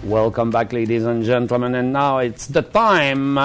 Welcome back, ladies and gentlemen, and now it's the time.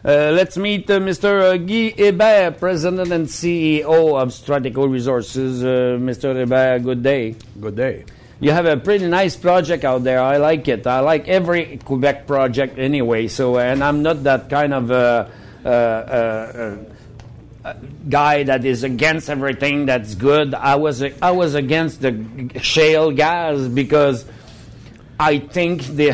Let's meet Mr. Guy Hébert, President and CEO of Strateco Resources. Mr. Hébert, good day. Good day. You have a pretty nice project out there. I like it. I like every Quebec project anyway. So, and I'm not that kind of guy that is against everything that's good. I was against the shale gas because I think they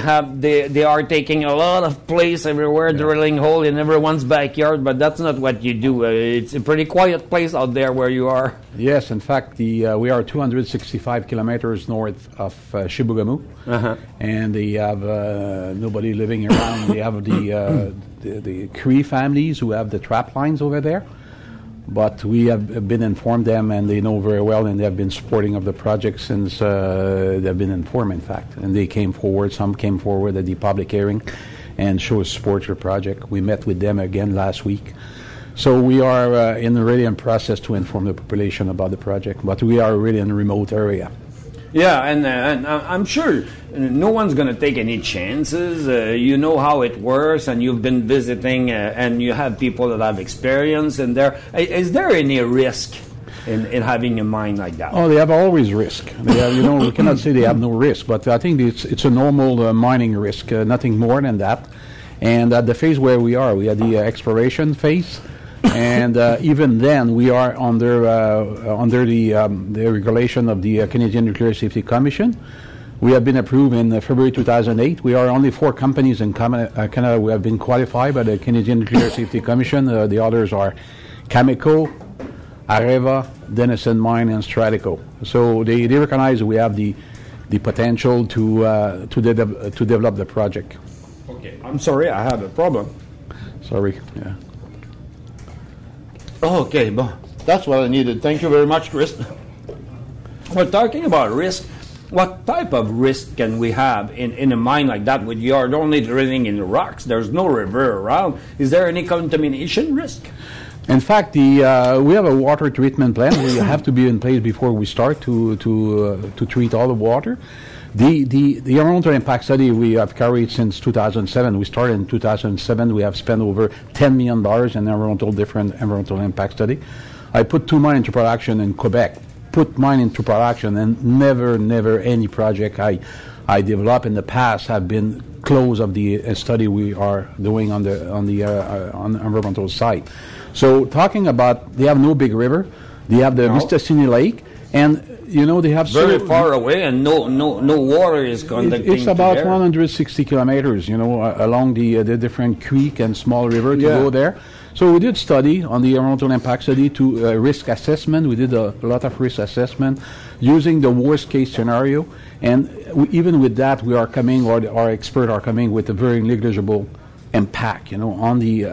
are taking a lot of place everywhere, drilling hole in everyone's backyard, but that's not what you do. It's a pretty quiet place out there where you are. Yes, in fact, we are 265 kilometers north of Chibougamau, and they have nobody living around. They have the Cree families who have the trap lines over there. But we have been informed them, and they know very well, and they have been supporting of the project since they've been informed, in fact. And they came forward, some came forward at the public hearing and showed support for the project. We met with them again last week. So we are really in process to inform the population about the project, but we are really in a remote area. Yeah, and I'm sure no one's going to take any chances. You know how it works, and you've been visiting, and you have people that have experience in there. Is there any risk in having a mine like that? Oh, they have always risk. They have, we cannot say they have no risk, but I think it's a normal mining risk, nothing more than that. And at the phase where we are, we had the exploration phase. And even then, we are under the regulation of the Canadian Nuclear Safety Commission. We have been approved in February 2008. We are only 4 companies in Canada who have been qualified by the Canadian Nuclear Safety Commission. The others are Cameco, Areva, Denison Mine, and Strateco. So they recognize we have the potential to develop the project. Okay, I'm sorry, I have a problem. Sorry, yeah. Okay, but that's what I needed. Thank you very much, Chris. We're talking about risk. What type of risk can we have in a mine like that with you are only drilling in the rocks? There's no river around. Is there any contamination risk? In fact, we have a water treatment plant. We have to be in place before we start to treat all the water. The environmental impact study we have carried since 2007. We started in 2007. We have spent over $10 million in different environmental impact study. I put 2 mines into production in Quebec. Put mine into production, and never any project I developed in the past have been close of the study we are doing on the environmental side. So talking about, they have no big river. They have the Mistassini Lake, and they have very far away, and no water is conducting. It's about 160 kilometers, along the different creek and small river to go there. So we did study on the environmental impact study to risk assessment. We did a lot of risk assessment using the worst case scenario, and even with that, we are coming, or our experts are coming with a very negligible impact, on the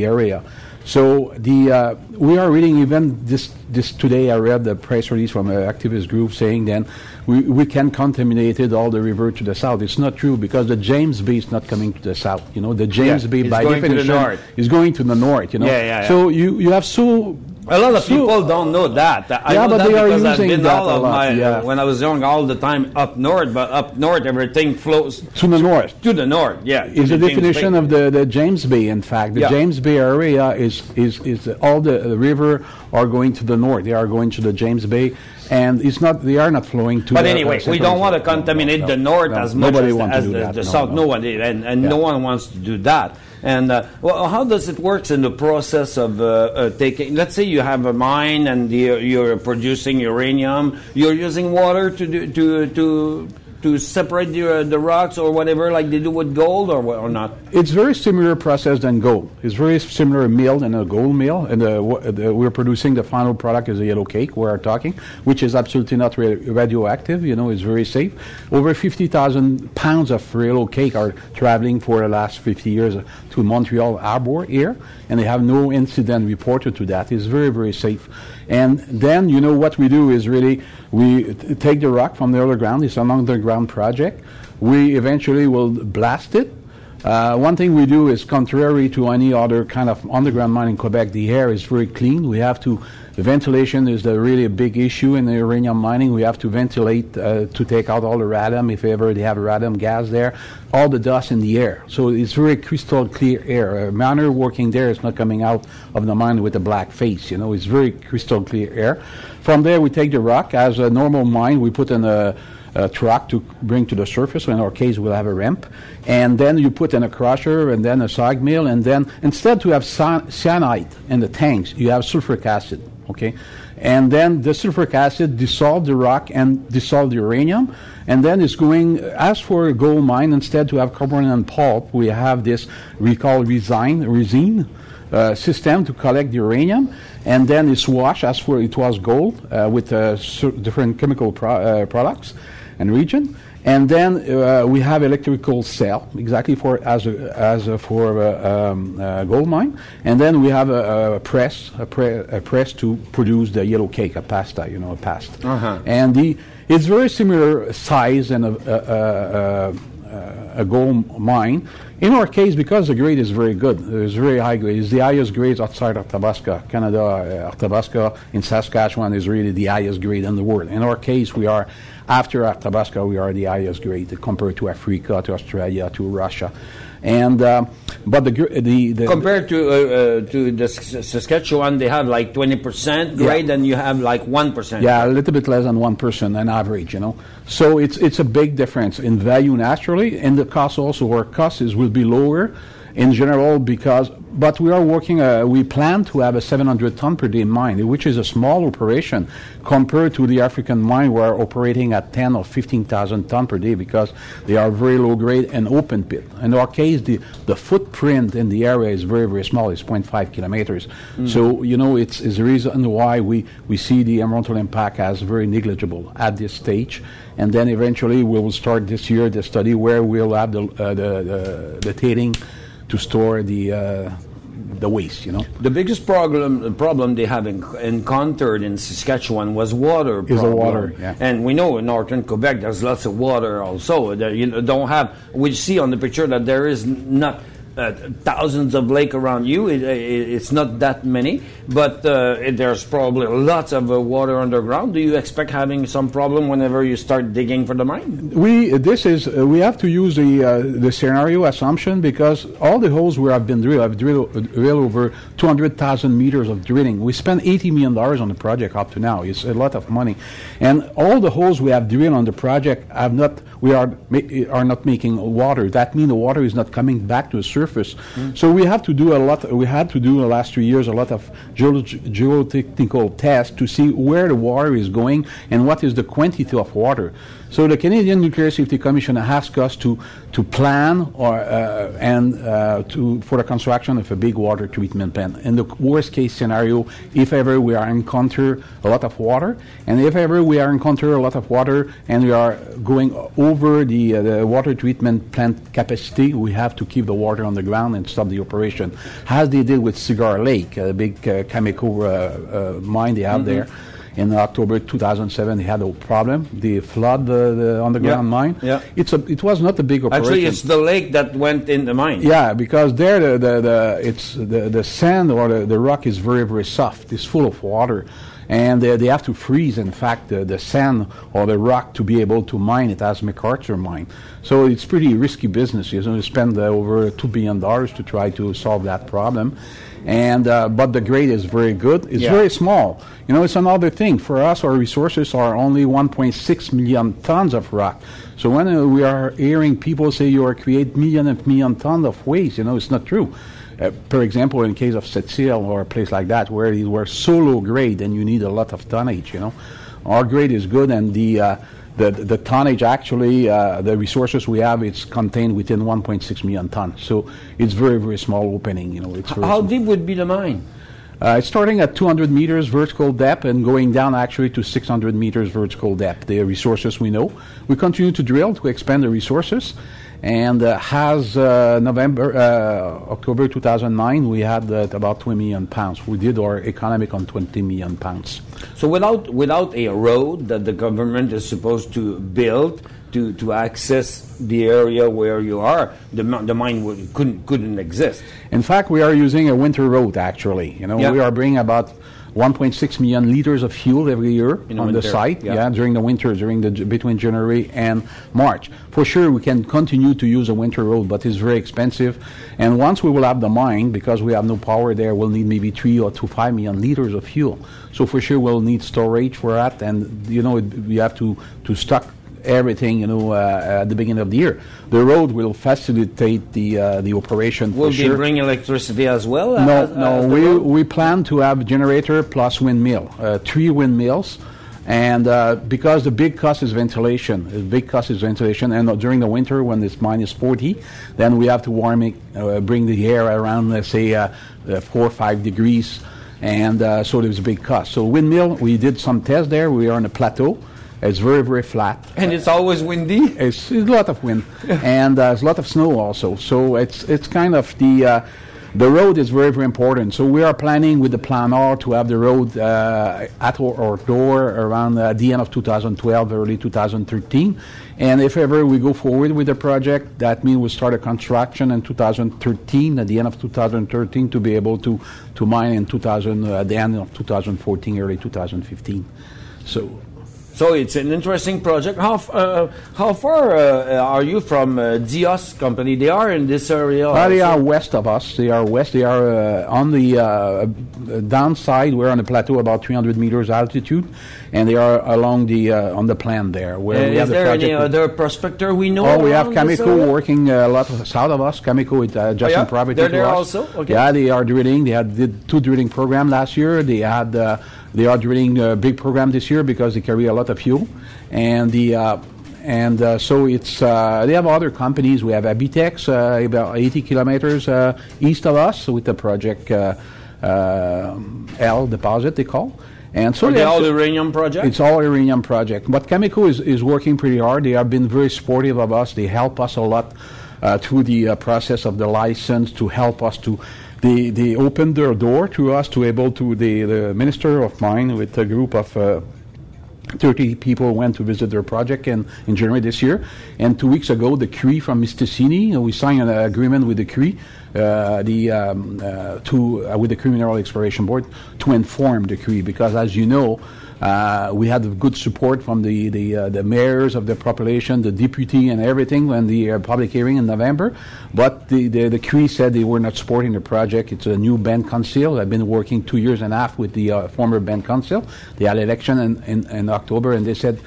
area. So we are reading even this today. I read the press release from an activist group saying then we can contaminate all the river to the south. It's not true because the James Bay is not coming to the south. The James Bay by definition is going to the north. So you have a lot of people don't know that. I know but that they are because I've using been that all a of lot. when I was young, all the time up north. But up north, everything flows to the north. To the north, yeah. Is the definition of the James Bay. In fact, the James Bay area is all the river are going to the north. They are going to the James Bay, and it's not. They are not flowing to. But anyway, we don't want to contaminate the north as much as the south. No one, and no one wants to do that. And how does it work in the process of taking? Let's say you have a mine and you're producing uranium. You're using water to separate the rocks or whatever, like they do with gold, or not? It's very similar process than gold. It's very similar mill than a gold mill, and we're producing the final product is a yellow cake. We're talking, which is absolutely not radioactive. It's very safe. Over 50,000 pounds of yellow cake are traveling for the last 50 years to Montreal Harbor here, and they have no incident reported to that. It's very, very safe. And then, what we do is really we take the rock from the underground. It's an underground project. We eventually will blast it. One thing we do is contrary to any other kind of underground mine in Quebec, the air is very clean. We have to, the ventilation is really a big issue in the uranium mining. We have to ventilate to take out all the radium, if ever they have radium gas there, all the dust in the air. So it's very crystal clear air. A miner working there is not coming out of the mine with a black face, it's very crystal clear air. From there we take the rock. As a normal mine, we put in a truck to bring to the surface. So in our case, we'll have a ramp. And then you put in a crusher and then a SAG mill. And then instead to have cyanide in the tanks, you have sulfuric acid. Okay? And then the sulfuric acid dissolve the rock and dissolve the uranium. And then it's going, as for a gold mine, instead to have carbon and pulp, we have this we call resin system to collect the uranium. And then it's washed as for it was gold with different chemical products and region, and then we have electrical cell exactly for gold mine, and then we have a press to produce the yellow cake, a pasta, a pasta, and it's very similar size and a gold mine. In our case, because the grade is very good, it's very high grade. It's the highest grade outside Arthabaska, Canada. Arthabaska in Saskatchewan is really the highest grade in the world. In our case, we are after Arthabaska, we are the highest grade compared to Africa, to Australia, to Russia, and but the compared to the Saskatchewan, they have like 20% grade, and you have like 1%. Yeah, a little bit less than 1% on average, So it's a big difference in value naturally, and the cost also. Our cost will be lower in general but we are working. We plan to have a 700 ton per day mine, which is a small operation compared to the African mine. We're operating at 10 or 15,000 ton per day because they are very low grade and open pit. In our case, the footprint in the area is very, very small. It's 0.5 kilometers. So it's the reason why we see the environmental impact as very negligible at this stage. And then eventually we will start this year the study where we'll have the tailings to store the waste, The biggest problem they have encountered in Saskatchewan was water problem. Is the water, yeah. And we know in northern Quebec there's lots of water also. We see on the picture that there is not thousands of lakes around you. It's not that many, but there's probably lots of water underground. Do you expect having some problem whenever you start digging for the mine? We have to use the scenario assumption because all the holes where I've drilled over 200,000 meters of drilling. We spent $80 million on the project up to now. It's a lot of money, and all the holes we have drilled on the project are not making water. That means the water is not coming back to the surface. So we have to do we had to do the last 3 years a lot of geotechnical tests to see where the water is going and what is the quantity of water. So the Canadian Nuclear Safety Commission asked us to plan for the construction of a big water treatment plant. In the worst case scenario, if ever we are encounter a lot of water, and if ever we are encounter a lot of water and we are going over the water treatment plant capacity, we have to keep the water on the ground and stop the operation, as they did with Cigar Lake, a big chemical mine they have there. In October 2007, they had a problem. They flood the underground mine. Yeah. It was not a big operation. Actually, it's the lake that went in the mine. Yeah, because there the sand or the rock is very, very soft. It's full of water, and they have to freeze. In fact, the sand or the rock to be able to mine it as McArthur mine. So it's pretty risky business. You spend over $2 billion to try to solve that problem. And but the grade is very good. It's very small. It's another thing. For us, our resources are only 1.6 million tons of rock. So when we are hearing people say you are create million and million tons of waste, it's not true. For example, in case of Sept-Îles or a place like that, where you were so low grade and you need a lot of tonnage, our grade is good, and the tonnage actually, the resources we have, it's contained within 1.6 million tons. So it's very, very small opening. How deep would be the mine? It's starting at 200 meters vertical depth and going down actually to 600 meters vertical depth. The resources we know. We continue to drill to expand the resources. And October 2009, we had about 20 million pounds. We did our economic on 20 million pounds. So without a road that the government is supposed to build to access the area where you are, the mine couldn't exist. In fact, we are using a winter road, actually. We are bringing about 1.6 million liters of fuel every year on the site, during the winter, between January and March. For sure, we can continue to use a winter road, but it's very expensive. And once we will have the mine, because we have no power there, we'll need maybe 3 to 5 million liters of fuel. So for sure, we'll need storage for that, and we have to stock everything, at the beginning of the year. The road will facilitate the operation. Will they bring electricity as well? No. We plan to have generator plus windmill, 3 windmills, and because the big cost is ventilation. And during the winter when it's minus 40, then we have to bring the air around, let's say, 4 or 5 degrees, and so there's a big cost. So windmill, we did some tests there. We are on a plateau. It's very, very flat. And it's always windy? It's a lot of wind. And there's a lot of snow also. So it's kind of the road is very, very important. So we are planning with the planner to have the road at our door around the end of 2012, early 2013. And if ever we go forward with the project, that means we'll start a construction in 2013, at the end of 2013, to be able to mine in the end of 2014, early 2015. So it's an interesting project. How far are you from Dios company? They are in this area. They are west of us. They are on the downside. We're on the plateau about 300 meters altitude, and they are along on the plan there. Where we have is there any other prospector we know? Oh, we have Cameco working a lot south of us. Cameco is just in property They're to there us. Also? Okay. Yeah, they are drilling. They did 2 drilling programs last year. They are drilling a big program this year because they carry a lot of fuel, and so it's they have other companies. We have Abitex about 80 kilometers east of us with the project L deposit they call. And so it's all uranium project? It's all uranium project. But Cameco is working pretty hard. They have been very supportive of us. They help us a lot through the process of the license to help us to. They opened their door to us to able to the Minister of Mine with a group of 30 people went to visit their project in January this year. And 2 weeks ago, the CRE from Mistissini, we signed an agreement with the CRE, with the Criminal Exploration Board, to inform the CRE, because as you know, we had good support from the mayors of the population, the deputy, and everything when the public hearing in November. But the CRE said they were not supporting the project. It's a new band council. I've been working 2 years and a half with the former band council. They had election in October, and they said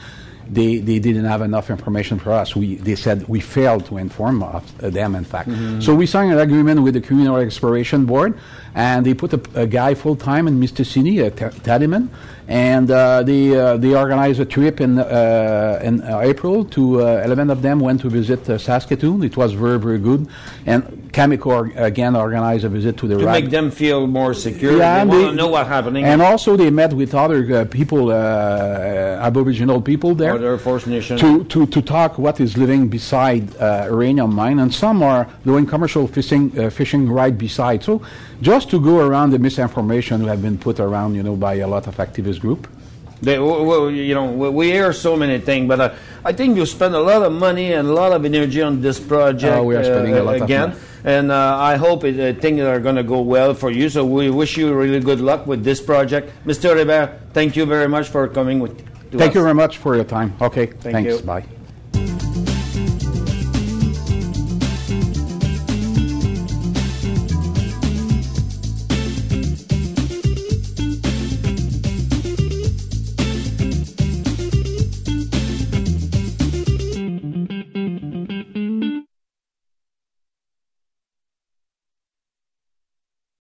they didn't have enough information for us. They said we failed to inform them, in fact. Mm-hmm. So we signed an agreement with the Criminal Exploration Board, and they put a guy full-time in Mistissini, Tadiman, and they organized a trip in April. 11 of them went to visit Saskatoon. It was very, very good. And Cameco again organized a visit to the make them feel more secure. Yeah, they want to know what's happening. And also they met with other people, Aboriginal people there, other First Nations, to talk what is living beside uranium mine, and some are doing commercial fishing right beside. So just to go around the misinformation that have been put around, by a lot of activist group. We hear so many things, but I think you spend a lot of money and a lot of energy on this project. We are spending a lot of money. And I hope things are going to go well for you. So we wish you really good luck with this project. Mr. Hébert, thank you very much for coming to us. Thank you very much for your time. Okay, thanks. You. Bye.